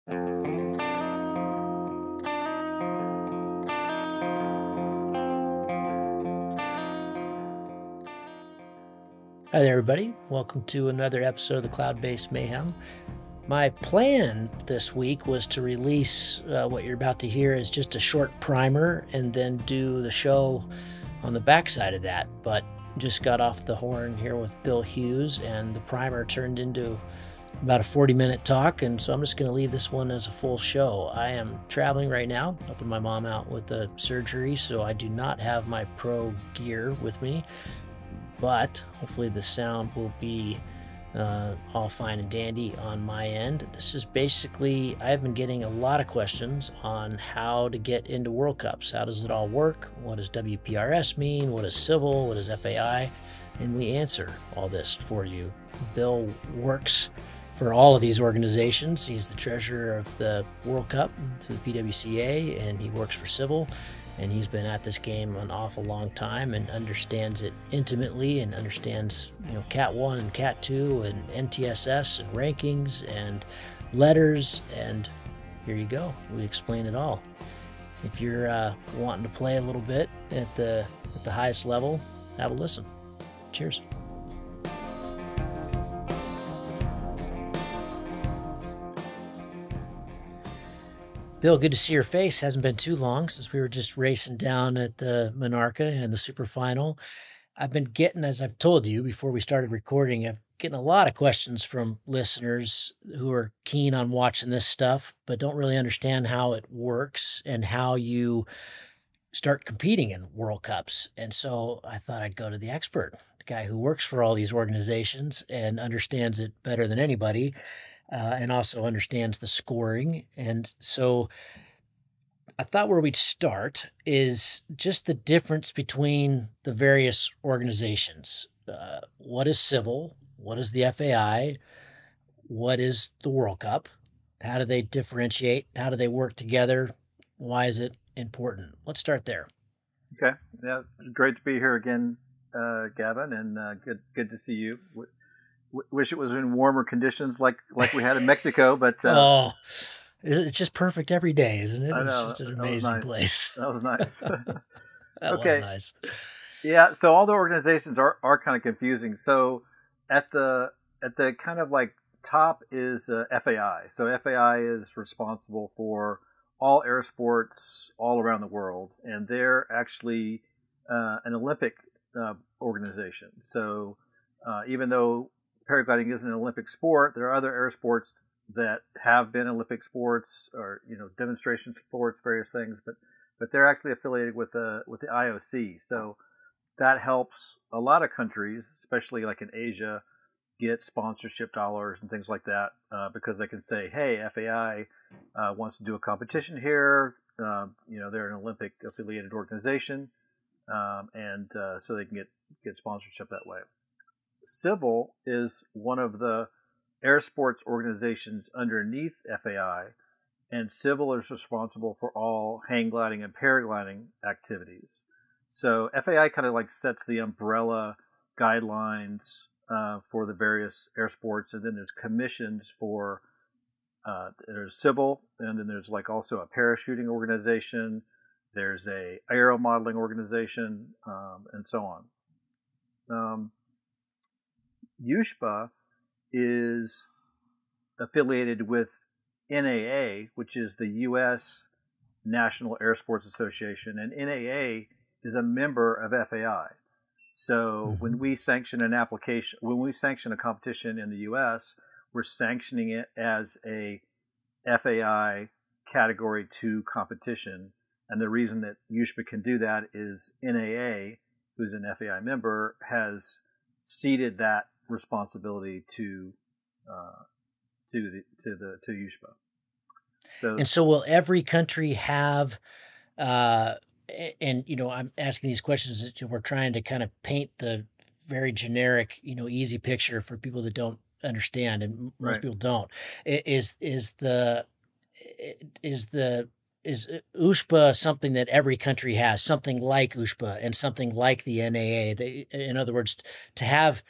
Hi there, everybody. Welcome to another episode of the Cloud-Based Mayhem. My plan this week was to release what you're about to hear is just a short primer and then do the show on the backside of that. But just got off the horn here with Bill Hughes, and the primer turned into about a 40-minute talk, and so I'm just going to leave this one as a full show. I am traveling right now, helping my mom out with the surgery, so I do not have my pro gear with me. But hopefully the sound will be all fine and dandy on my end. This is basically, I've been getting a lot of questions on how to get into World Cups. How does it all work? What does WPRS mean? What is CIVL? What is FAI? And we answer all this for you. Bill works for all of these organizations. He's the treasurer of the World Cup through the PWCA, and he works for CIVL. And he's been at this game an awful long time and understands it intimately and understands, Cat 1 and Cat 2 and NTSS and rankings and letters. And here you go. We explain it all. If you're wanting to play a little bit at the highest level, have a listen. Cheers. Bill, good to see your face. Hasn't been too long since we were just racing down at the Monarca and the Super Final. I've been getting, as I've told you before we started recording, I've getting a lot of questions from listeners who are keen on watching this stuff, but don't really understand how it works and how you start competing in World Cups. And so I thought I'd go to the expert, the guy who works for all these organizations and understands it better than anybody. And also understands the scoring. And so I thought where we'd start is just the difference between the various organizations. What is CIVL? What is the FAI? What is the World Cup? How do they differentiate? How do they work together? Why is it important? Let's start there. Okay. Yeah, great to be here again, Gavin, and good to see you. Wish it was in warmer conditions like we had in Mexico, but it's just perfect every day, isn't it? I know, it's just an amazing place. That was nice. That was nice. Yeah, so all the organizations are kind of confusing. So at the kind of like top is FAI. So FAI is responsible for all air sports all around the world, and they're actually an Olympic organization. So even though paragliding isn't an Olympic sport, there are other air sports that have been Olympic sports or demonstration sports, various things, but they're actually affiliated with the IOC. So that helps a lot of countries, especially like in Asia, get sponsorship dollars and things like that because they can say, hey, FAI wants to do a competition here. They're an Olympic affiliated organization, and so they can get sponsorship that way. CIVL is one of the air sports organizations underneath FAI, and CIVL is responsible for all hang gliding and paragliding activities. So FAI kind of like sets the umbrella guidelines for the various air sports, and then there's commissions for there's CIVL, and then there's like also a parachuting organization, there's a aero modeling organization, and so on. USHPA is affiliated with NAA, which is the U.S. National Air Sports Association, and NAA is a member of FAI. So when we sanction a competition in the U.S., we're sanctioning it as a FAI Category 2 competition. And the reason that USHPA can do that is NAA, who's an FAI member, has ceded that responsibility to USHPA. So will every country have I'm asking these questions that we're trying to kind of paint the very generic, easy picture for people that don't understand, and most people don't. Is USHPA something that every country has, something like USHPA and something like the NAA? In other words, to have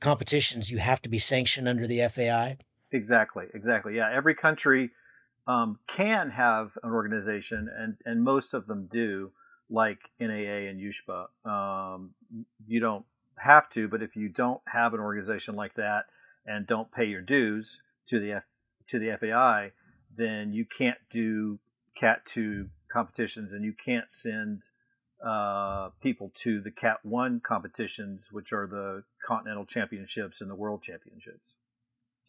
competitions, you have to be sanctioned under the FAI? Exactly. Yeah, every country can have an organization, and most of them do, like NAA and USHPA. You don't have to, but if you don't have an organization like that and don't pay your dues to the FAI, then you can't do Cat 2 competitions, and you can't send people to the Cat 1 competitions, which are the Continental Championships and the World Championships.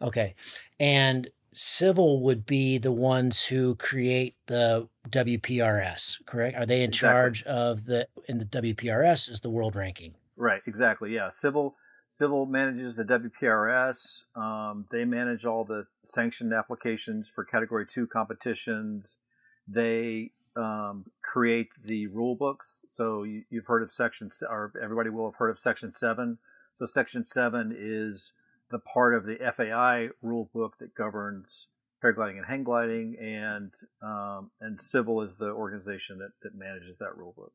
Okay. And CIVL would be the ones who create the WPRS, correct? Are they in charge of in the WPRS is the world ranking? Right, exactly. Yeah. CIVL manages the WPRS. They manage all the sanctioned applications for Category 2 competitions. They create the rule books. So you've heard of or everybody will have heard of Section 7. So Section 7 is the part of the FAI rule book that governs paragliding and hang gliding, and CIVL is the organization that manages that rule book.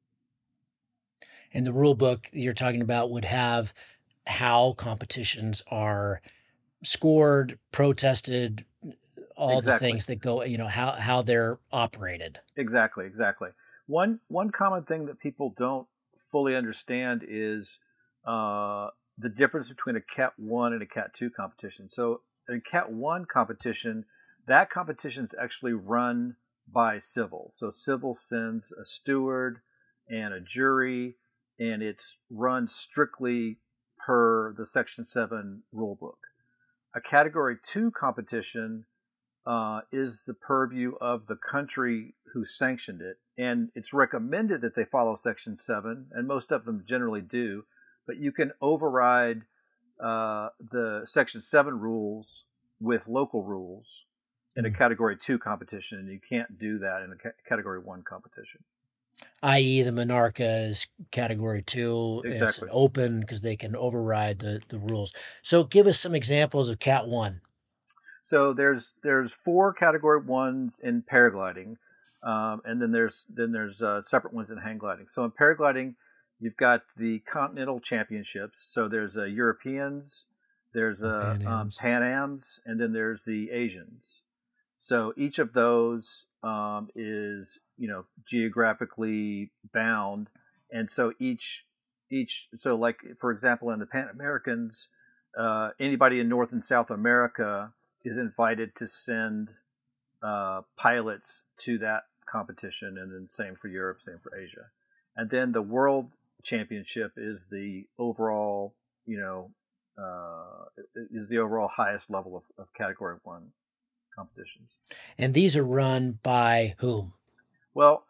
And the rule book you're talking about would have how competitions are scored, protested, all the things that go, how they're operated. Exactly. One common thing that people don't fully understand is the difference between a Cat 1 and a Cat 2 competition. So in a Cat 1 competition, that competition is actually run by CIVL. So CIVL sends a steward and a jury, and it's run strictly per the Section 7 rule book. A Category 2 competition is the purview of the country who sanctioned it, and it's recommended that they follow Section 7, and most of them generally do, but you can override the Section 7 rules with local rules in a Category 2 competition, and you can't do that in a Category 1 competition. I.e. the Monarca is Category 2. Exactly. It's open because they can override the rules. So give us some examples of Cat 1. So there's 4 Category 1s in paragliding, and then there's separate ones in hang gliding. So in paragliding, you've got the Continental Championships. So there's Europeans, there's Pan Ams, and then there's the Asians. So each of those is geographically bound, and so so like for example in the Pan Americans, anybody in North and South America is invited to send pilots to that competition, and then same for Europe, same for Asia. And then the World Championship is the overall, highest level of Category 1 competitions. And these are run by whom? Well,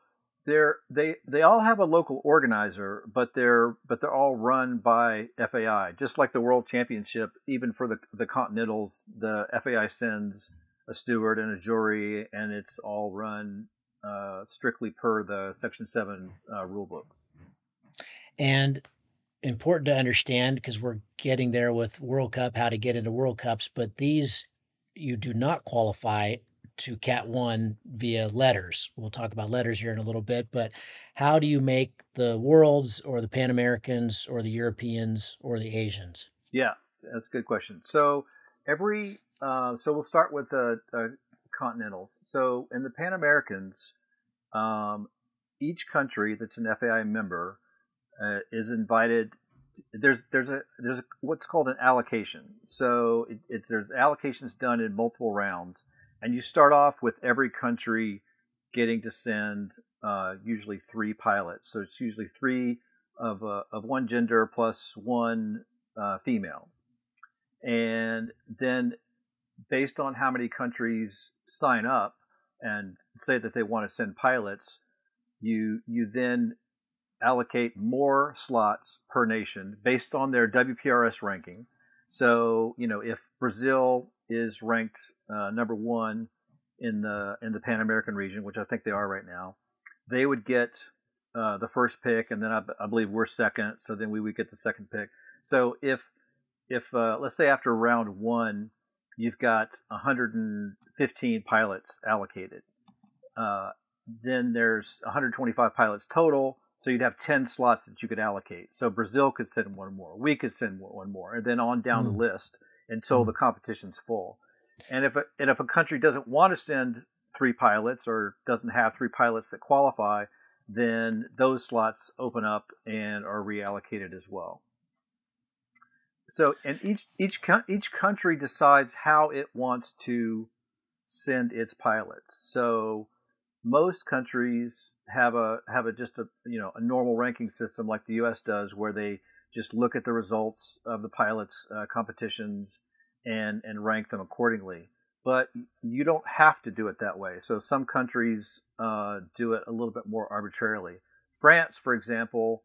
they all have a local organizer, but they're all run by FAI. Just like the World Championship, even for the Continentals, the FAI sends a steward and a jury, and it's all run strictly per the Section 7 rule books. And important to understand, because we're getting there with World Cup, how to get into World Cups, but these you do not qualify to Cat 1 via letters. We'll talk about letters here in a little bit, but how do you make the Worlds or the Pan Americans or the Europeans or the Asians? Yeah, that's a good question. So so we'll start with the Continentals. So in the Pan Americans, each country that's an FAI member is invited. There's what's called an allocation. So there's allocations done in multiple rounds, and you start off with every country getting to send usually 3 pilots. So it's usually 3 of one gender plus 1 female, and then based on how many countries sign up and say that they want to send pilots, you then allocate more slots per nation based on their WPRS ranking. So, if Brazil is ranked number 1 in the Pan American region, which I think they are right now, they would get the first pick, and then I believe we're second, so then we would get the second pick. So if let's say after round 1, you've got 115 pilots allocated, then there's 125 pilots total. So you'd have 10 slots that you could allocate. So Brazil could send 1 more. We could send 1 more, and then on down the list until the competition's full. And if a country doesn't want to send 3 pilots or doesn't have 3 pilots that qualify, then those slots open up and are reallocated as well. So, and each country decides how it wants to send its pilots. So, most countries have just a normal ranking system like the U.S. does, where they just look at the results of the pilots' competitions and rank them accordingly. But you don't have to do it that way. So some countries do it a little bit more arbitrarily. France, for example,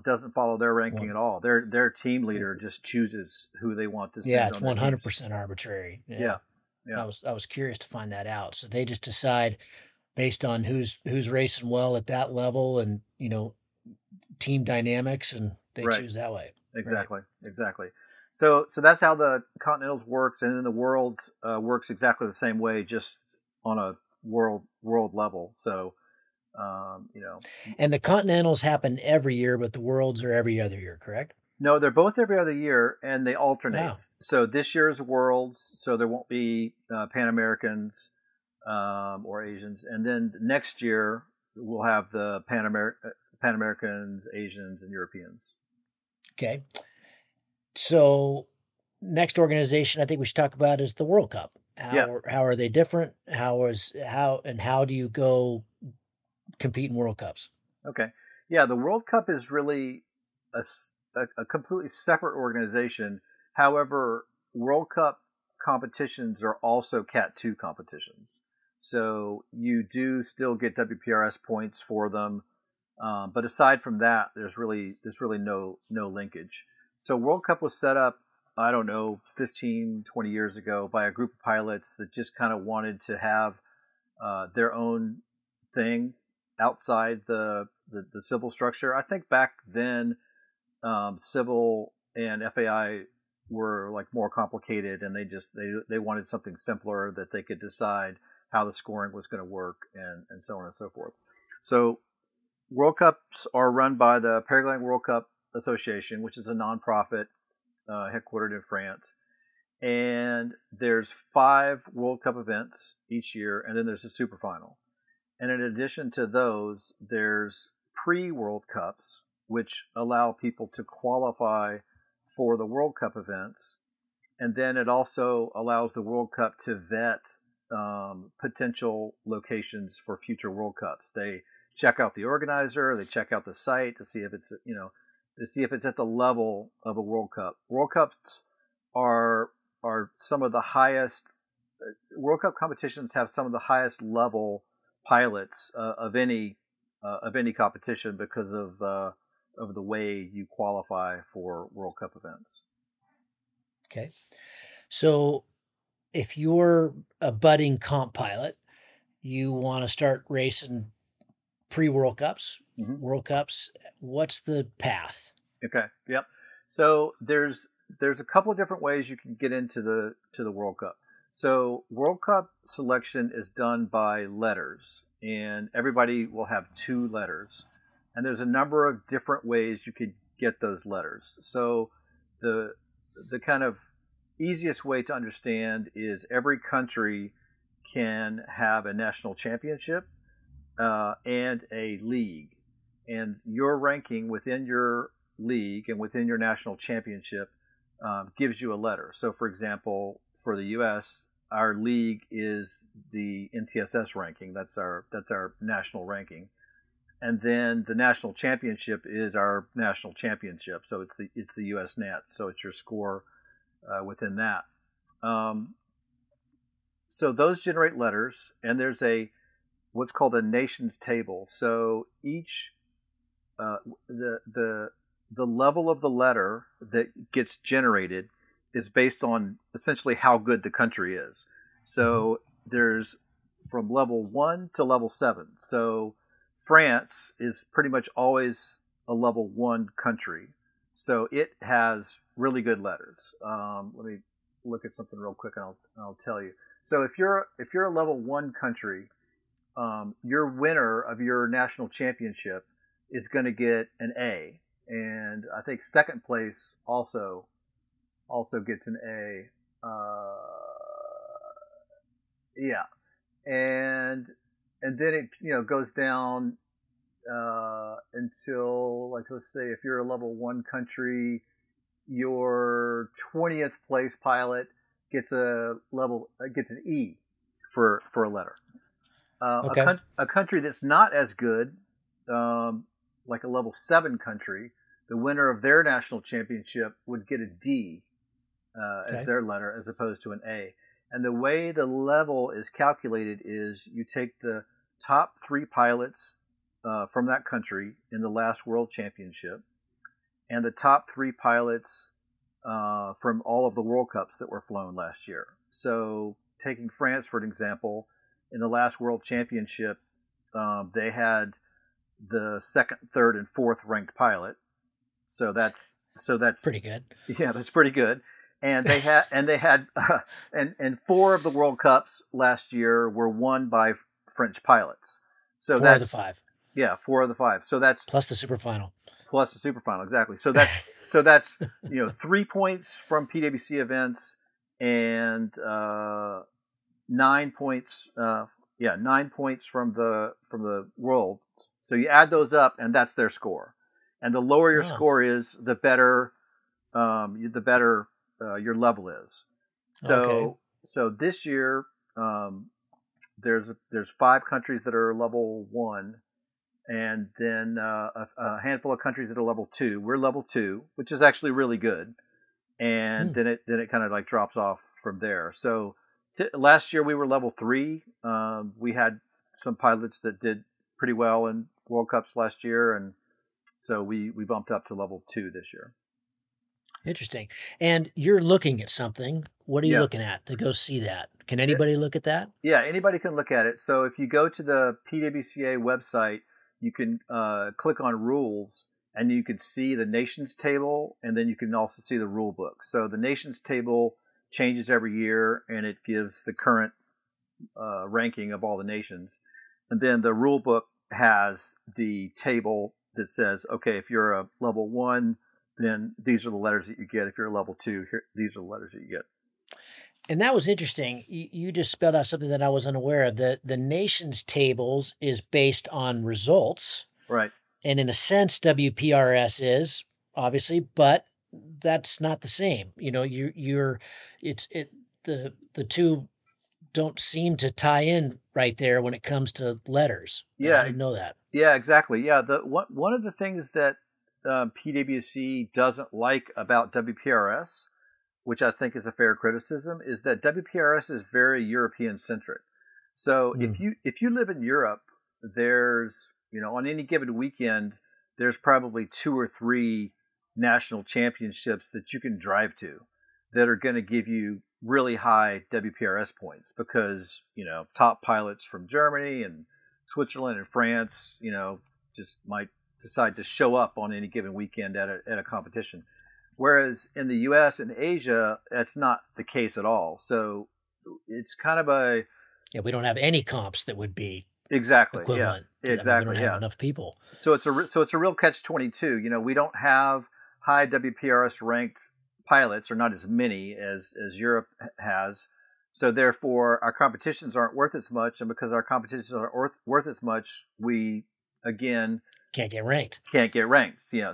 doesn't follow their ranking at all. Their team leader just chooses who they want to send. Yeah, it's 100% arbitrary. Yeah. I was curious to find that out. So they just decide based on who's racing well at that level, and team dynamics, and they choose that way. Exactly. So that's how the Continentals works, and then the Worlds works exactly the same way, just on a world level. So, And the Continentals happen every year, but the Worlds are every other year, correct? No, they're both every other year, and they alternate. Wow. So this year's Worlds, so there won't be Pan Americans or Asians, and then next year we'll have the Pan Americans, Asians, and Europeans. Okay. So next organization I think we should talk about is the World Cup. How are they different? How do you go compete in World Cups? Okay. Yeah, the World Cup is really a completely separate organization. However, World Cup competitions are also Cat 2 competitions. So you do still get WPRS points for them. But aside from that, there's really no linkage. So World Cup was set up, 15, 20 years ago by a group of pilots that just kind of wanted to have their own thing outside the civil structure. I think back then, civil and FAI were like more complicated, and they wanted something simpler that they could decide how the scoring was going to work, and so on and so forth. So World Cups are run by the Paragliding World Cup Association, which is a nonprofit headquartered in France. And there's 5 World Cup events each year, and then there's a super final. And in addition to those, there's pre-World Cups, which allow people to qualify for the World Cup events. And then it also allows the World Cup to vet potential locations for future World Cups. They check out the organizer, they check out the site to see if it's at the level of a World Cup. World Cups are some of the highest. World Cup competitions have some of the highest level pilots of any competition because of the way you qualify for World Cup events. Okay, so if you're a budding comp pilot, you want to start racing pre-World Cups, World Cups, what's the path? Okay. Yep. So there's a couple of different ways you can get into the World Cup. So World Cup selection is done by letters, and everybody will have 2 letters. And there's a number of different ways you could get those letters. So the kind of easiest way to understand is every country can have a national championship and a league, and your ranking within your league and within your national championship gives you a letter. So, for example, for the U.S., our league is the NTSS ranking. That's our national ranking, and then the national championship is our national championship. So it's the U.S. Net. So it's your score within that. So those generate letters, and there's what's called a nations table. So each the level of the letter that gets generated is based on essentially how good the country is. So there's from level 1 to level 7. So France is pretty much always a level 1 country. So it has really good letters. Let me look at something real quick, and I'll tell you. So if you're a level 1 country, your winner of your national championship is going to get an A, and I think second place also gets an A. and then it goes down until, like, let's say if you're a level 1 country, your 20th place pilot gets an E for a letter. Okay. A country that's not as good, like a level 7 country, the winner of their national championship would get a D as their letter, as opposed to an A. And the way the level is calculated is you take the top 3 pilots from that country in the last World Championship, and the top 3 pilots from all of the World Cups that were flown last year. So, taking France for an example, in the last World Championship, they had the 2nd, 3rd, and 4th ranked pilot. So that's pretty good. Yeah, that's pretty good. And they had and 4 of the World Cups last year were won by French pilots. So 4 of the 5. Yeah, 4 of the 5. So that's plus the super final. Plus the super final, exactly. So that's 3 points from PWC events and 9 points. 9 points from the world. So you add those up, and that's their score. And the lower your score is, the better your level is. So this year, there's 5 countries that are level 1, and then a handful of countries that are level 2. We're level 2, which is actually really good. And then it kind of like drops off from there. So last year we were level 3. We had some pilots that did pretty well in World Cups last year, and so we bumped up to level 2 this year. Interesting. And you're looking at something. What are you looking at to go see that? Can anybody look at that? Yeah, anybody can look at it. So if you go to the PWCA website, you can click on rules, and you can see the nations table, and then you can also see the rule book. So the nations table changes every year, and it gives the current ranking of all the nations. And then the rule book has the table that says, okay, if you're a level 1, then these are the letters that you get. If you're a level 2, these are the letters that you get. And that was interesting. You just spelled out something that I was unaware of. The nations tables is based on results. Right. And in a sense, WPRS is, obviously, but that's not the same. The two don't seem to tie in right there when it comes to letters. Yeah. I didn't know that. Yeah, exactly. Yeah. One of the things that PWC doesn't like about WPRS, which I think is a fair criticism, is that WPRS is very European centric. So if you live in Europe, there's, on any given weekend, there's probably 2 or 3 national championships that you can drive to that are going to give you really high WPRS points, because, top pilots from Germany and Switzerland and France, just might decide to show up on any given weekend at a competition. Whereas in the U.S. and Asia, that's not the case at all. So it's kind of we don't have any comps that would be equivalent. Yeah, exactly. We don't have enough people. So it's a real catch-22. We don't have high WPRS ranked pilots, or not as many as Europe has. So therefore, our competitions aren't worth as much, and because our competitions aren't worth as much, we again can't get ranked.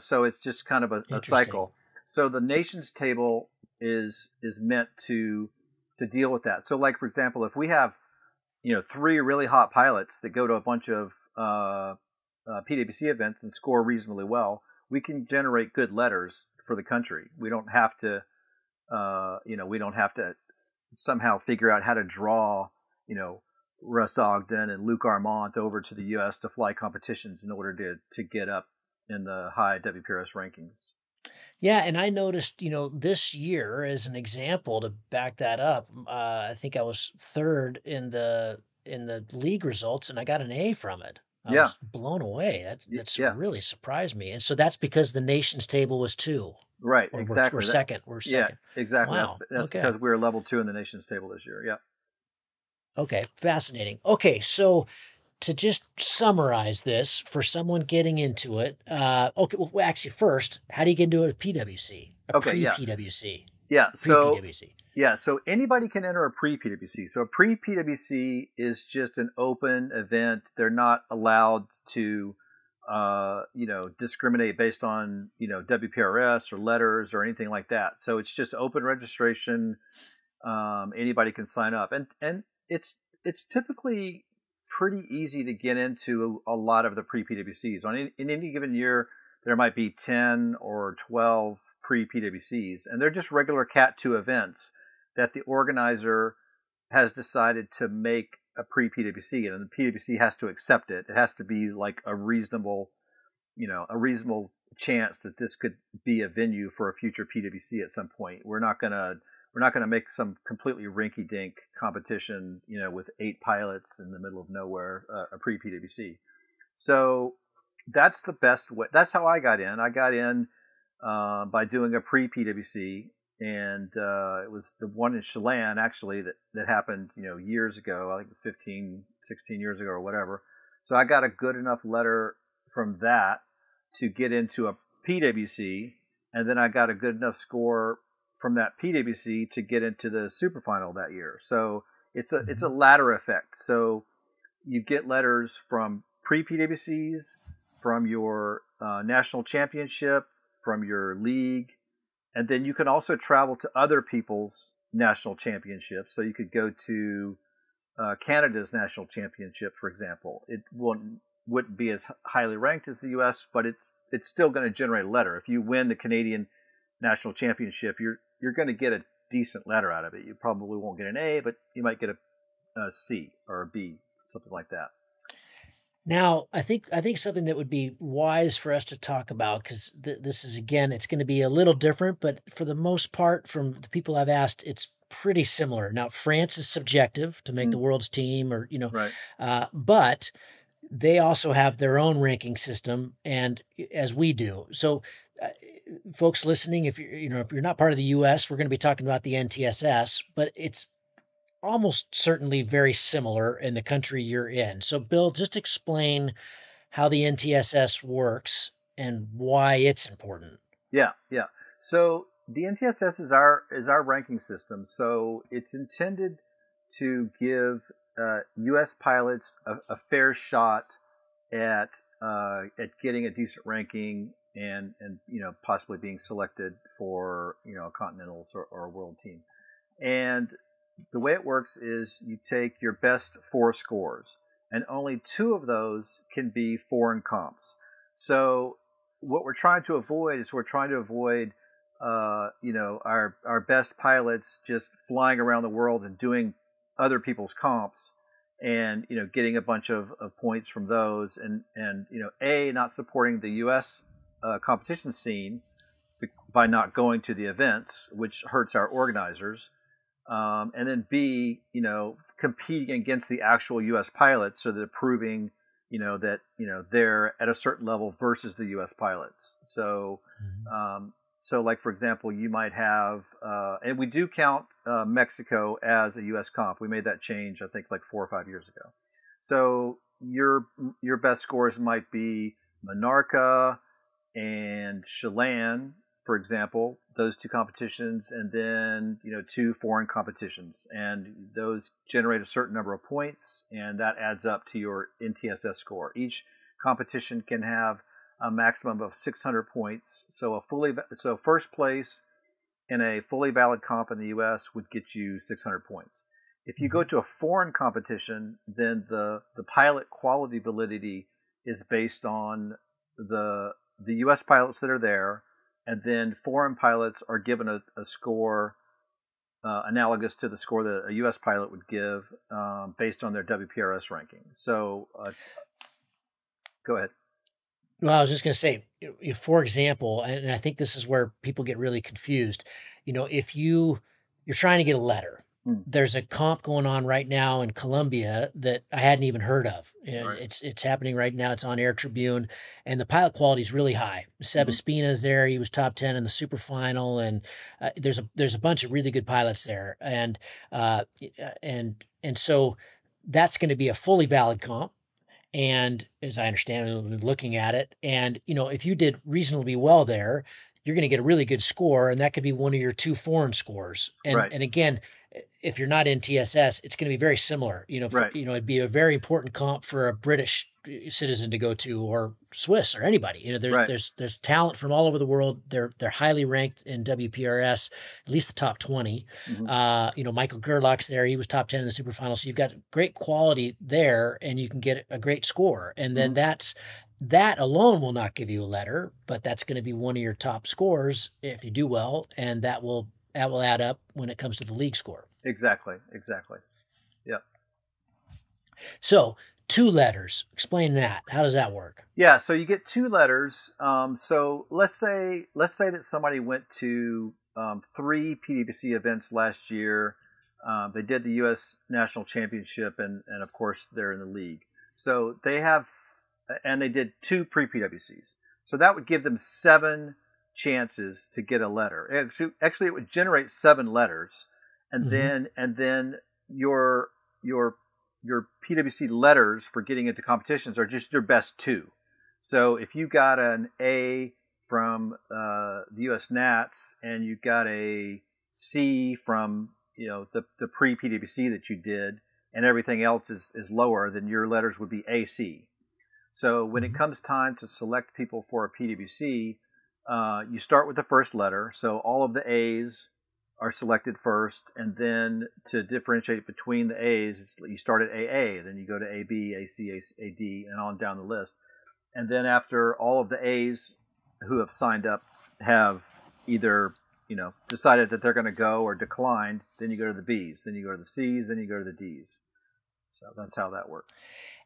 So it's just kind of a cycle. So the nations table is meant to deal with that. So, like, for example, if we have 3 really hot pilots that go to a bunch of PWC events and score reasonably well, we can generate good letters for the country. We don't have to somehow figure out how to draw Russ Ogden and Luke Armand over to the U.S. to fly competitions in order to get up in the high WPRS rankings. Yeah, and I noticed, this year, as an example to back that up, I think I was 3rd in the league results, and I got an A from it. I was blown away. That's really surprised me. And so that's because the nations table was 2. Right, or exactly. We're second. Yeah, exactly. Wow. That's because we were level 2 in the nations table this year. Yeah. Okay, fascinating. Okay, so to just summarize this for someone getting into it, actually, first, how do you get into a PWC? Pre-PWC? Yeah, Pre-PWC. Yeah, so anybody can enter a pre-PWC. So a pre-PWC is just an open event. They're not allowed to, discriminate based on, WPRS or letters or anything like that. So it's just open registration. Anybody can sign up, and it's typically pretty easy to get into a lot of the pre-PWCs. In any given year, there might be 10 or 12 pre-PWCs, and they're just regular Cat 2 events that the organizer has decided to make a pre-PWC, and the PWC has to accept it. It has to be like a reasonable chance that this could be a venue for a future PWC at some point. We're not gonna make some completely rinky-dink competition, with 8 pilots in the middle of nowhere, a pre-PWC. So that's the best way. That's how I got in. I got in by doing a pre-PWC, and it was the one in Chelan actually that happened, years ago, I think 15, 16 years ago or whatever. So I got a good enough letter from that to get into a PWC, and then I got a good enough score from that PWC to get into the super final that year. So it's a ladder effect. So you get letters from pre-PWCs, from your national championship, from your league, and then you can also travel to other people's national championships. So you could go to Canada's national championship, for example. It wouldn't be as highly ranked as the U.S., but it's still going to generate a letter. If you win the Canadian national championship, you're going to get a decent letter out of it. You probably won't get an A, but you might get a C or a B, something like that. Now, I think something that would be wise for us to talk about, because this is, again, it's going to be a little different, but for the most part, from the people I've asked, it's pretty similar. Now, France is subjective to make the world's team, or Right. But they also have their own ranking system, and as we do. So, folks listening, if you're not part of the U.S., we're going to be talking about the NTSS, but it's almost certainly very similar in the country you're in. So, Bill, just explain how the NTSS works and why it's important. Yeah. So the NTSS is our ranking system. So it's intended to give U.S. pilots a fair shot at getting a decent ranking and possibly being selected for a Continentals or a World team. And the way it works is you take your best 4 scores, and only 2 of those can be foreign comps. So what we're trying to avoid our best pilots just flying around the world and doing other people's comps, and getting a bunch of points from those, and not supporting the U.S. Competition scene by not going to the events, which hurts our organizers. And then B, competing against the actual U.S. pilots, so that proving, that they're at a certain level versus the U.S. pilots. So, so like for example, you might have, and we do count Mexico as a U.S. comp. We made that change, I think, like 4 or 5 years ago. So your best scores might be Monarca and Chelan, for example, those 2 competitions, and then 2 foreign competitions, and those generate a certain number of points, and that adds up to your NTSS score. Each competition can have a maximum of 600 points. So first place in a fully valid comp in the U.S. would get you 600 points. If you go to a foreign competition, then the pilot quality validity is based on the U.S. pilots that are there, and then foreign pilots are given a score analogous to the score that a U.S. pilot would give based on their WPRS ranking. So, go ahead. Well, I was just going to say, for example, and I think this is where people get really confused. If you're trying to get a letter, there's a comp going on right now in Colombia that I hadn't even heard of. Right. It's happening right now. It's on Air Tribune, and the pilot quality is really high. Seb Espina is there. He was top 10 in the super final, and there's a bunch of really good pilots there, and so that's going to be a fully valid comp. And as I understand it, looking at it, and if you did reasonably well there, you're going to get a really good score, and that could be one of your 2 foreign scores. Right. And again, if you're not in TSS, it's going to be very similar. Right. It'd be a very important comp for a British citizen to go to, or Swiss, or anybody. Right. There's talent from all over the world. They're highly ranked in WPRS, at least the top 20. Michael Gerlach's there. He was top 10 in the super final. So you've got great quality there, and you can get a great score. And then that alone will not give you a letter, but that's going to be one of your top scores if you do well, and that will add up when it comes to the league score. Exactly. Yep. So 2 letters. Explain that. How does that work? Yeah. So you get 2 letters. So let's say that somebody went to 3 PWC events last year. They did the U.S. National Championship, and of course they're in the league. So they did 2 pre-PWCs. So that would give them 7 chances to get a letter. Actually, it would generate 7 letters, and then your PWC letters for getting into competitions are just your best 2. So if you got an A from the U.S. Nats and you got a C from the pre-PWC that you did, and everything else is lower, then your letters would be AC. So when it comes time to select people for a PWC, you start with the first letter. So all of the A's are selected first, and then to differentiate between the A's, you start at AA, then you go to AB, AC, AD, and on down the list. And then after all of the A's who have signed up have either decided that they're going to go or declined, then you go to the B's, then you go to the C's, then you go to the D's. So that's how that works.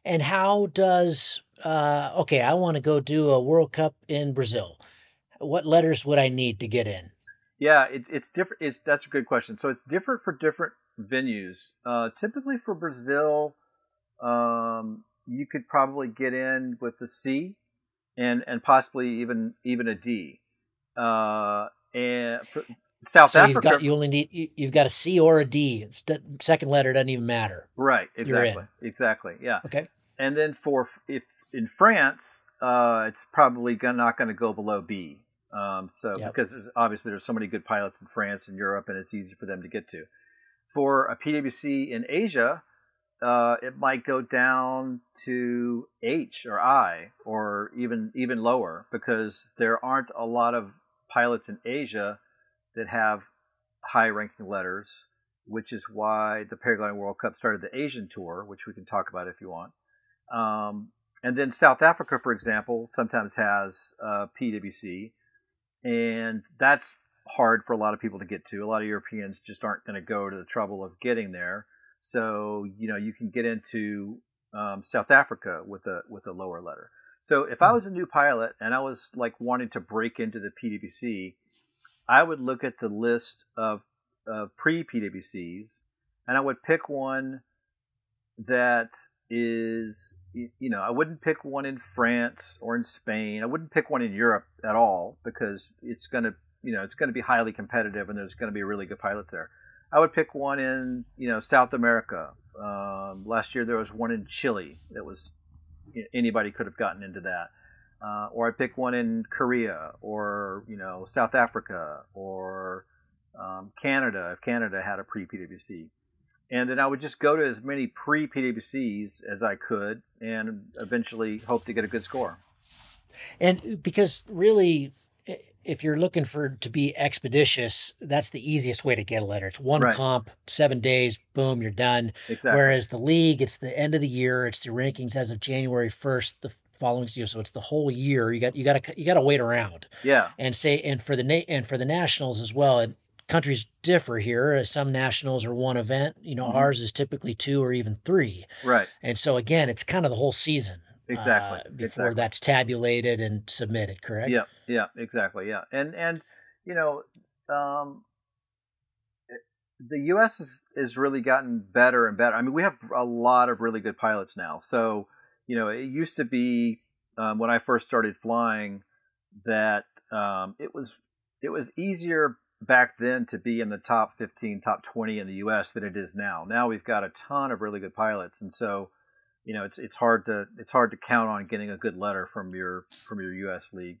And how does I want to go do a World Cup in Brazil. What letters would I need to get in? Yeah, it's different. That's a good question. So it's different for different venues. Typically for Brazil, you could probably get in with a C, and possibly even a D. And for South Africa, you've got a C or a D. Second letter doesn't even matter. Right. Exactly. Yeah. Okay. And then if in France, it's probably not going to go below B. Because there's so many good pilots in France and Europe, and it's easy for them to get to. For a PWC in Asia, it might go down to H or I, or even lower, because there aren't a lot of pilots in Asia that have high ranking letters, which is why the Paragliding World Cup started the Asian Tour, which we can talk about if you want. And then South Africa, for example, sometimes has PWC. And that's hard for a lot of people to get to. A lot of Europeans just aren't going to go to the trouble of getting there. So, you can get into South Africa with a lower letter. So if I was a new pilot and I was wanting to break into the PWC, I would look at the list of pre-PWCs, and I would pick one that is, I wouldn't pick one in France or in Spain. I wouldn't pick one in Europe at all, because it's going to be highly competitive, and there's going to be really good pilots there. I would pick one in, South America. Last year there was one in Chile that was, anybody could have gotten into that. Or I'd pick one in Korea, or, South Africa, or Canada, if Canada had a pre-PWC. And then I would just go to as many pre-PWCs as I could, and eventually hope to get a good score. And because really, if you're looking to be expeditious, that's the easiest way to get a letter. It's one comp, 7 days, boom, you're done. Exactly. Whereas the league, it's the end of the year. It's the rankings as of January 1st, the following year. So it's the whole year. You got to wait around. Yeah. And for the nationals as well. And countries differ here. Some nationals are one event. Ours is typically 2 or even 3. Right. And so again, it's kind of the whole season. Exactly. Before that's tabulated and submitted, correct? Yeah, exactly. Yeah. And the U.S. has really gotten better and better. I mean, we have a lot of really good pilots now. So, it used to be when I first started flying that it was easier back then to be in the top 15, top 20 in the U.S. than it is now. Now we've got a ton of really good pilots, and so it's hard to count on getting a good letter from your U.S. league.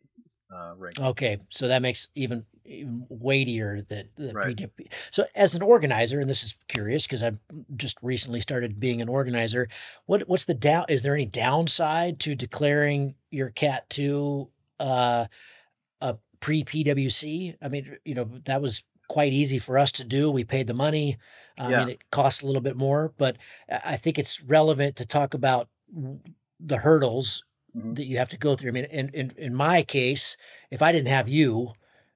ranking. Okay, so that makes even weightier the Right. PWP. So as an organizer, and this is curious because I've just recently started being an organizer, what's the down? Is there any downside to declaring your Cat 2 a pre-PWC? I mean, that was quite easy for us to do. We paid the money. I Yeah. mean, it costs a little bit more, but I think it's relevant to talk about the hurdles Hmm. that you have to go through. I mean, in my case, if I didn't have you,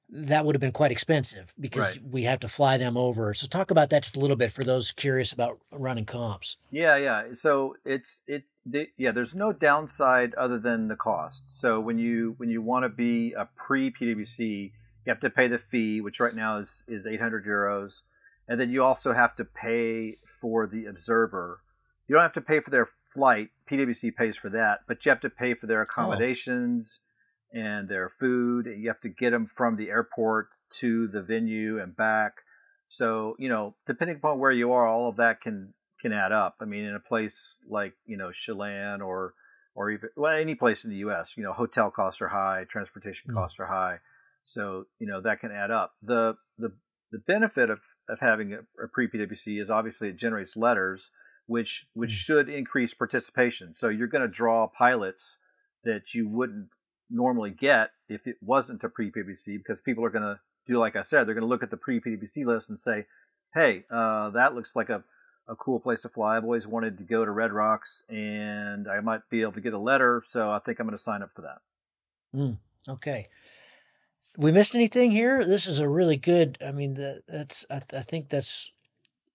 that would have been quite expensive because Right. we have to fly them over. So talk about that just a little bit for those curious about running comps. Yeah, yeah. So yeah. There's no downside other than the cost. So when you want to be a pre PwC, you have to pay the fee, which right now is 800 euros, and then you also have to pay for the observer. You don't have to pay for their flight. PwC pays for that, but you have to pay for their Oh, accommodations and their food. You have to get them from the airport to the venue and back. So, depending upon where you are, all of that can add up. I mean, in a place like Chelan or even any place in the U.S., hotel costs are high, transportation mm, costs are high, so that can add up. The benefit of having a pre PwC is obviously it generates letters, which mm. should increase participation. So you're going to draw pilots that you wouldn't normally get if it wasn't a pre PwC, because people are going to do like I said, they're going to look at the pre PwC list and say, hey, that looks like a cool place to fly. I've always wanted to go to Red Rocks, and I might be able to get a letter, so I think I'm going to sign up for that. Mm, okay. We missed anything here? This is a really good. I mean, I think that's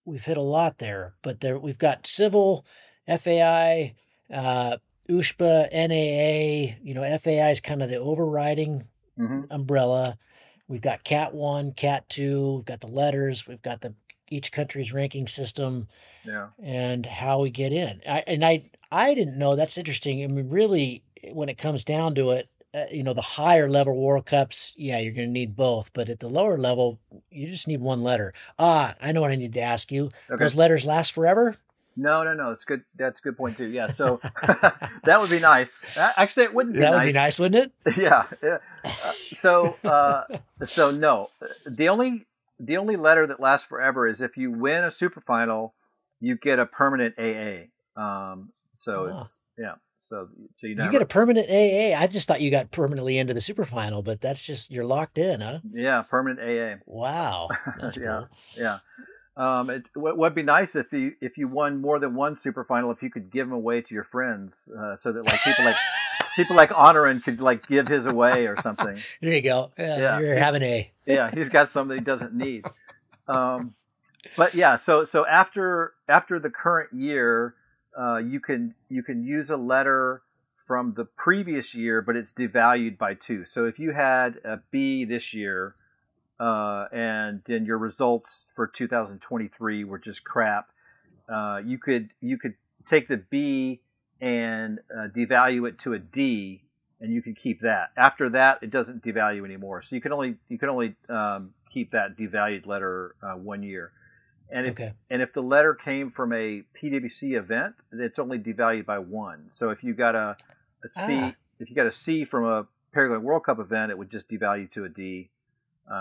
we've hit a lot there. But we've got civil, FAI, USHPA, NAA. FAI is kind of the overriding Hmm. umbrella. We've got Cat 1, Cat 2. We've got the letters. We've got each country's ranking system Yeah. and how we get in. I didn't know. That's interesting. I mean, really, when it comes down to it, the higher level World Cups, yeah, you're going to need both. But at the lower level, you just need one letter. I know what I need to ask you. Okay. Those letters last forever? No, no, no. It's good. That's a good point too. Yeah. So that would be nice. Actually, it wouldn't be That would be nice. nice, wouldn't it? Yeah. Yeah. So no. The only letter that lasts forever is if you win a super final, you get a permanent AA. So Oh, it's yeah. So you you get never. a permanent AA. I just thought you got permanently into the super final, but that's just you're locked in, huh? Yeah, permanent Wow, AA. that's Yeah. cool. Yeah. What'd be nice if you won more than one super final, if you could give them away to your friends, so that like people like Honorin could like give his away or something. There you go. Yeah, Yeah, you're having a. yeah, he's got something he doesn't need. But yeah, so after the current year, you can use a letter from the previous year, but it's devalued by 2. So if you had a B this year, and then your results for 2023 were just crap, you could take the B and devalue it to a D, and you can keep that. After that, it doesn't devalue anymore. So you can only keep that devalued letter 1 year. And if Okay. and if the letter came from a PwC event, it's only devalued by 1. So if you got a C, Ah, if you got a C from a Paragliding World Cup event, it would just devalue to a D,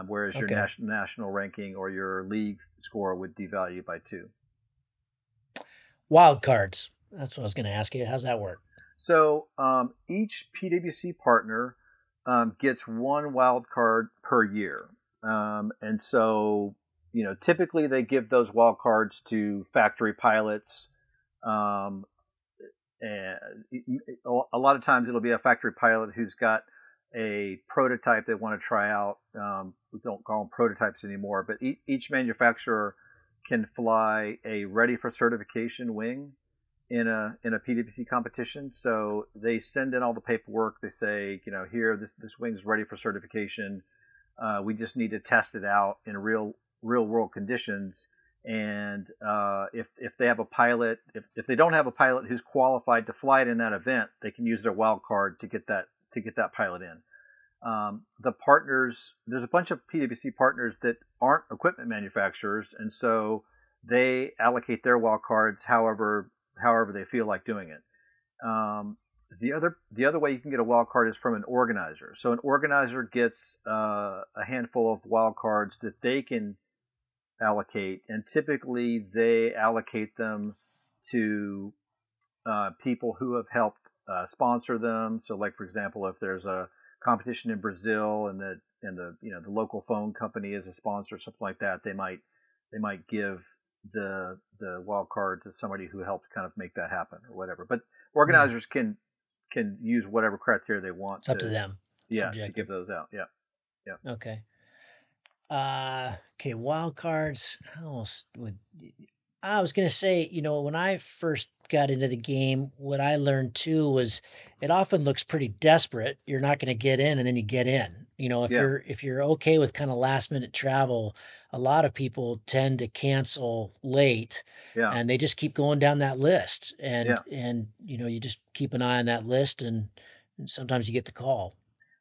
whereas your okay. national ranking or your league score would devalue by 2. Wild cards. That's what I was going to ask you. How's that work? So each PwC partner gets one wild card per year, and so typically they give those wild cards to factory pilots, um, and a lot of times it'll be a factory pilot who's got a prototype they want to try out. We don't call them prototypes anymore, but each manufacturer can fly a ready for certification wing in a PWC competition. So they send in all the paperwork. They say, here this wing's ready for certification. We just need to test it out in real world conditions. And if they have a pilot, if they don't have a pilot who's qualified to fly it in that event, they can use their wild card to get that pilot in. The partners, there's a bunch of PWC partners that aren't equipment manufacturers, and so they allocate their wild cards however they feel like doing it. the other way you can get a wild card is from an organizer. So an organizer gets a handful of wild cards that they can allocate, and typically they allocate them to people who have helped sponsor them. So, like for example, if there's a competition in Brazil and the the local phone company is a sponsor, something like that, they might give the wild card to somebody who helped kind of make that happen or whatever. But organizers can use whatever criteria they want. It's up to them. Yeah, to give those out. Yeah. Yeah. Okay. Okay, wild cards. How else would I was gonna say, when I first got into the game, what I learned too was it often looks pretty desperate. You're not gonna get in and then you get in. If Yeah. you're okay with kind of last minute travel, a lot of people tend to cancel late Yeah. and they just keep going down that list. Yeah. And you just keep an eye on that list and sometimes you get the call.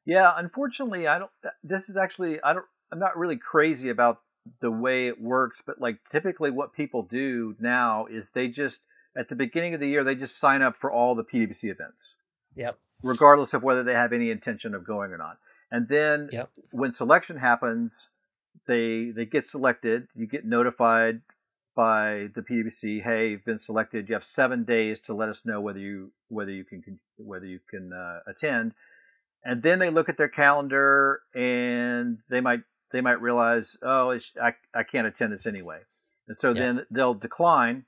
Yeah, unfortunately, I don't. This is actually I don't. I'm not really crazy about the way it works, but like typically, what people do now is they just at the beginning of the year they just sign up for all the PWC events, Yep. regardless of whether they have any intention of going or not. And then Yep. when selection happens, they get selected. You get notified by the PWC, hey, you've been selected. You have 7 days to let us know whether you can attend. And then they look at their calendar and they might realize, oh, I can't attend this anyway, and so then they'll decline,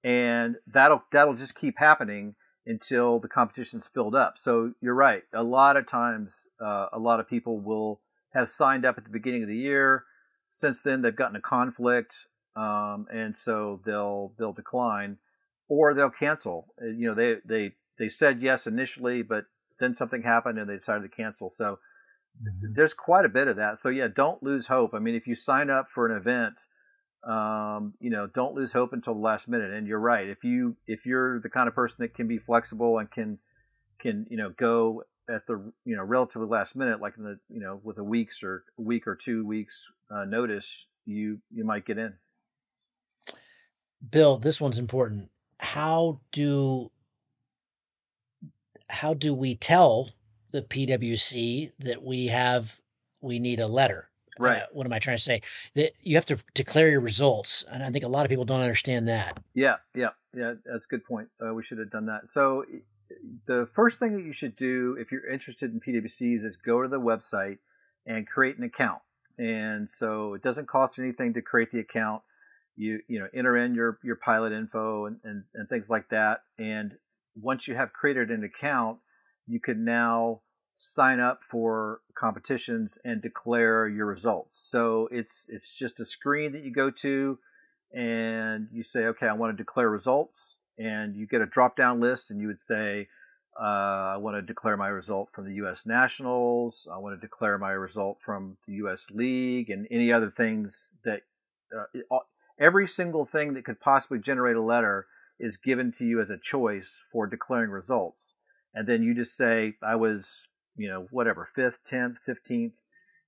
and that'll just keep happening until the competition's filled up. So you're right. A lot of times, a lot of people will have signed up at the beginning of the year. Since then, they've gotten a conflict, and so they'll decline, or they'll cancel. They said yes initially, but then something happened and they decided to cancel. So there's quite a bit of that. So yeah, don't lose hope. I mean, if you sign up for an event, don't lose hope until the last minute. And you're right. If you're the kind of person that can be flexible and can go at the relatively last minute, like in the with a week or 2 weeks notice, you might get in. Bill, this one's important. How do we tell the PWC that we need a letter? Right. What am I trying to say? That you have to declare your results, and I think a lot of people don't understand that. Yeah. That's a good point. We should have done that. So the first thing that you should do if you're interested in PWCs is go to the website and create an account. And so it doesn't cost anything to create the account. You enter in your pilot info and things like that. And once you have created an account, you can now sign up for competitions and declare your results. So it's just a screen that you go to and you say, okay, I want to declare results, and you get a drop-down list, and you would say, I want to declare my result from the U.S. Nationals, I want to declare my result from the U.S. League, and any other things that every single thing that could possibly generate a letter is given to you as a choice for declaring results. And then you just say, I was, whatever, 5th, 10th, 15th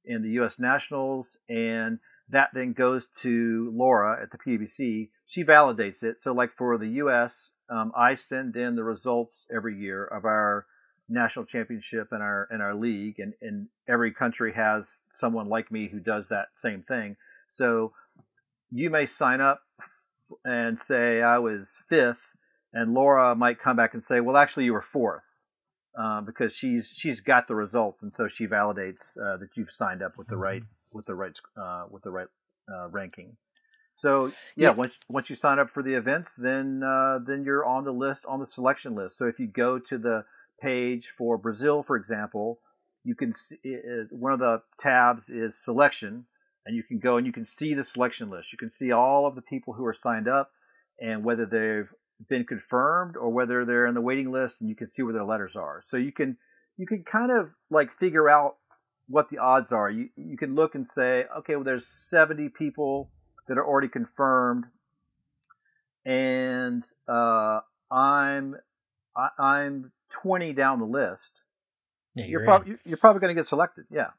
in the U.S. Nationals, and that then goes to Laura at the PWC. She validates it. So like for the U.S., I send in the results every year of our national championship and our league, and every country has someone like me who does that same thing. So you may sign up and say I was 5th, and Laura might come back and say, well, actually you were 4th, because she's got the results, and so she validates that you've signed up with the right ranking. So yeah, once you sign up for the events, then you're on the selection list. So if you go to the page for Brazil, for example, you can see one of the tabs is selection, and you can go and you can see the selection list. You can see all of the people who are signed up and whether they've been confirmed or whether they're in the waiting list, and you can see where their letters are. So you can kind of like figure out what the odds are. You can look and say, okay, well, there's 70 people that are already confirmed, and I'm 20 down the list. Yeah, you're probably going to get selected. Yeah.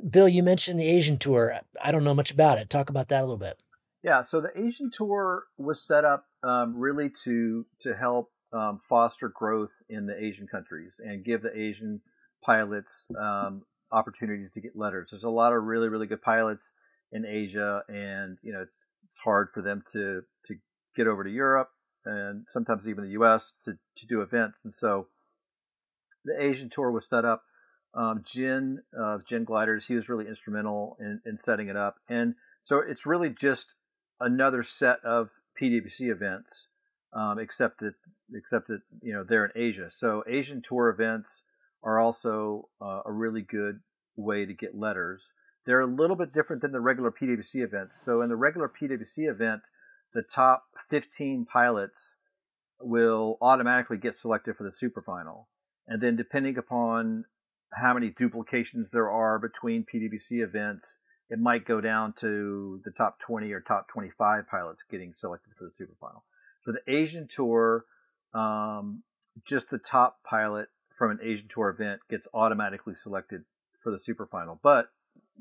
Bill, you mentioned the Asian tour. I don't know much about it. Talk about that a little bit. Yeah, so the Asian tour was set up really to help foster growth in the Asian countries and give the Asian pilots opportunities to get letters. There's a lot of really, really good pilots in Asia, and it's hard for them to get over to Europe and sometimes even the U.S. to do events. And so the Asian tour was set up. Jin Gliders, he was really instrumental in setting it up, and so it's really just another set of PWC events, except that they're in Asia. So Asian tour events are also a really good way to get letters. They're a little bit different than the regular PWC events. So in the regular PWC event, the top 15 pilots will automatically get selected for the super final, and then depending upon how many duplications there are between PWC events, it might go down to the top 20 or top 25 pilots getting selected for the super final. For the Asian tour, just the top pilot from an Asian tour event gets automatically selected for the super final. But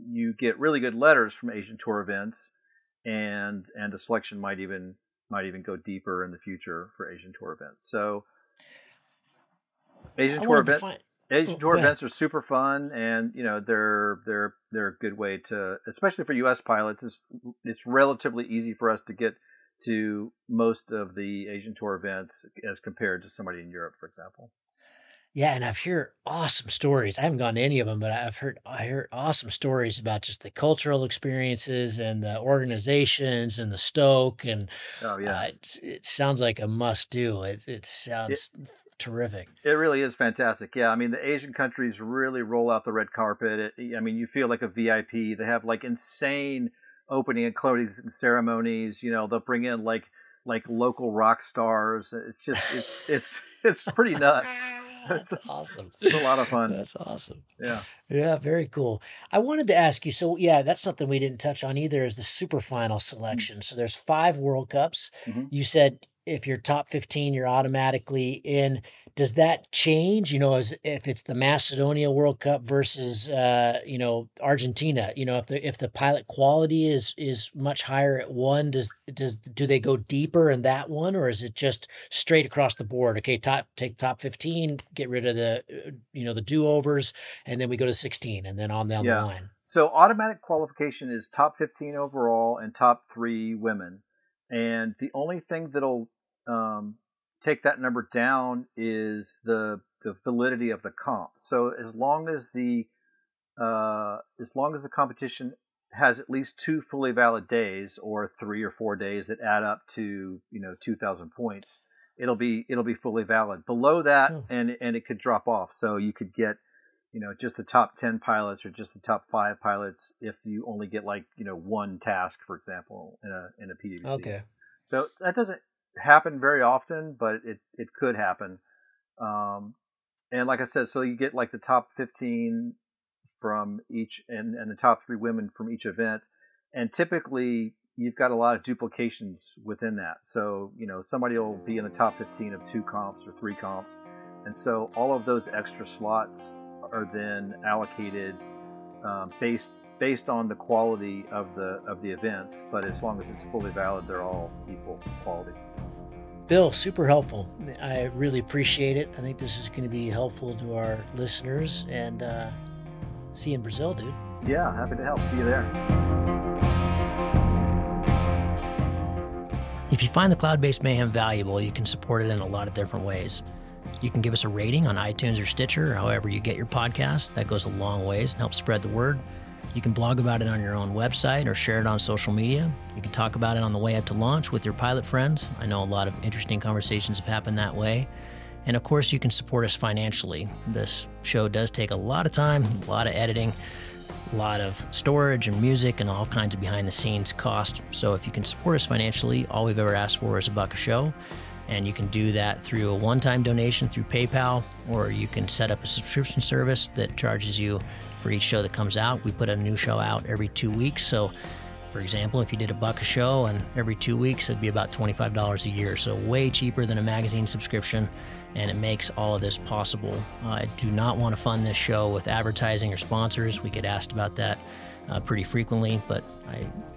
you get really good letters from Asian tour events, and the selection might even go deeper in the future for Asian tour events. So Asian tour events are super fun, and they're a good way to, especially for U.S. pilots. It's relatively easy for us to get to most of the Asian tour events as compared to somebody in Europe, for example. Yeah, and I've heard awesome stories. I haven't gone to any of them, but I heard awesome stories about just the cultural experiences and the organizations and the stoke, and Oh yeah, it sounds like a must do. It sounds terrific. it really is fantastic. Yeah, I mean the Asian countries really roll out the red carpet. I mean you feel like a VIP. They have like insane opening and closing ceremonies. They'll bring in like local rock stars. It's just it's pretty nuts. That's awesome. It's a lot of fun. That's awesome. Yeah. Yeah, very cool. I wanted to ask you, so yeah, that's something we didn't touch on either, is the super final selection. So there's 5 World Cups. Mm-hmm. You said if you're top 15, you're automatically in. Does that change, as if it's the Macedonia World Cup versus Argentina? If the pilot quality is much higher at one, do they go deeper in that one, or is it just straight across the board? Okay, take top 15, get rid of the the do-overs, and then we go to 16, and then on down the line. So automatic qualification is top 15 overall and top 3 women, and the only thing that'll take that number down is the validity of the comp. So as long as the competition has at least 2 fully valid days, or 3 or 4 days that add up to 2,000 points, it'll be fully valid. Below that, and it could drop off. So you could get just the top 10 pilots or just the top 5 pilots if you only get one task, for example, in a PWC. Okay. So that doesn't happen very often, but it could happen. And like I said, so you get the top 15 from each, and the top 3 women from each event, and typically you've got a lot of duplications within that. So somebody will be in the top 15 of 2 comps or 3 comps, and so all of those extra slots are then allocated based on the quality of the events. But as long as it's fully valid, they're all equal quality. Bill, super helpful. I really appreciate it. I think this is going to be helpful to our listeners, and see you in Brazil, dude. Yeah, happy to help. See you there. If you find the Cloud-Based Mayhem valuable, you can support it in a lot of different ways. You can give us a rating on iTunes or Stitcher, or however you get your podcast. That goes a long ways and helps spread the word. You can blog about it on your own website or share it on social media. You can talk about it on the way up to launch with your pilot friends. I know a lot of interesting conversations have happened that way. And of course, you can support us financially. This show does take a lot of time, a lot of editing, a lot of storage and music and all kinds of behind the scenes cost. So if you can support us financially, all we've ever asked for is $1 a show. And you can do that through a one-time donation through PayPal, or you can set up a subscription service that charges you for each show that comes out. We put a new show out every 2 weeks. So, for example, if you did $1 a show and every 2 weeks, it'd be about $25 a year. So way cheaper than a magazine subscription, and it makes all of this possible. I do not want to fund this show with advertising or sponsors. We get asked about that pretty frequently, but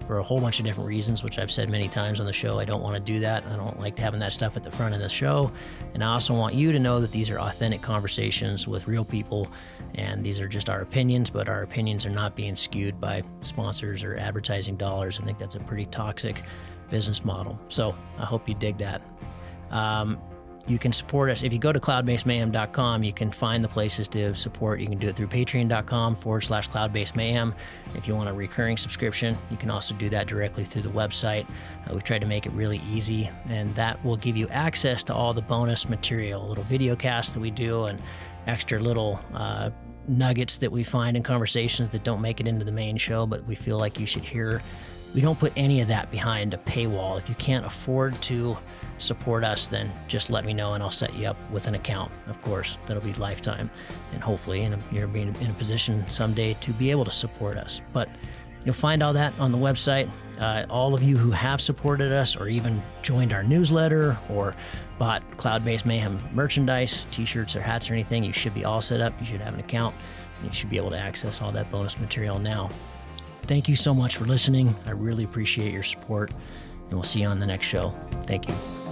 for a whole bunch of different reasons, which I've said many times on the show, I don't want to do that. I don't like having that stuff at the front of the show. And I also want you to know that these are authentic conversations with real people, and these are just our opinions, but our opinions are not being skewed by sponsors or advertising dollars. I think that's a pretty toxic business model. So I hope you dig that. You can support us. If you go to cloudbasedmayhem.com, you can find the places to support. You can do it through patreon.com/cloudbasedmayhem. If you want a recurring subscription, you can also do that directly through the website. We've tried to make it really easy, and that will give you access to all the bonus material, little video casts that we do, and extra little nuggets that we find in conversations that don't make it into the main show, but we feel like you should hear. We don't put any of that behind a paywall. If you can't afford to support us, then just let me know and I'll set you up with an account. Of course, that'll be lifetime, and hopefully you're being in a position someday to be able to support us. But you'll find all that on the website. All of you who have supported us or even joined our newsletter or bought Cloud-Based Mayhem merchandise, t-shirts or hats or anything, you should be all set up. You should have an account, and you should be able to access all that bonus material now. Thank you so much for listening. I really appreciate your support, and we'll see you on the next show. Thank you.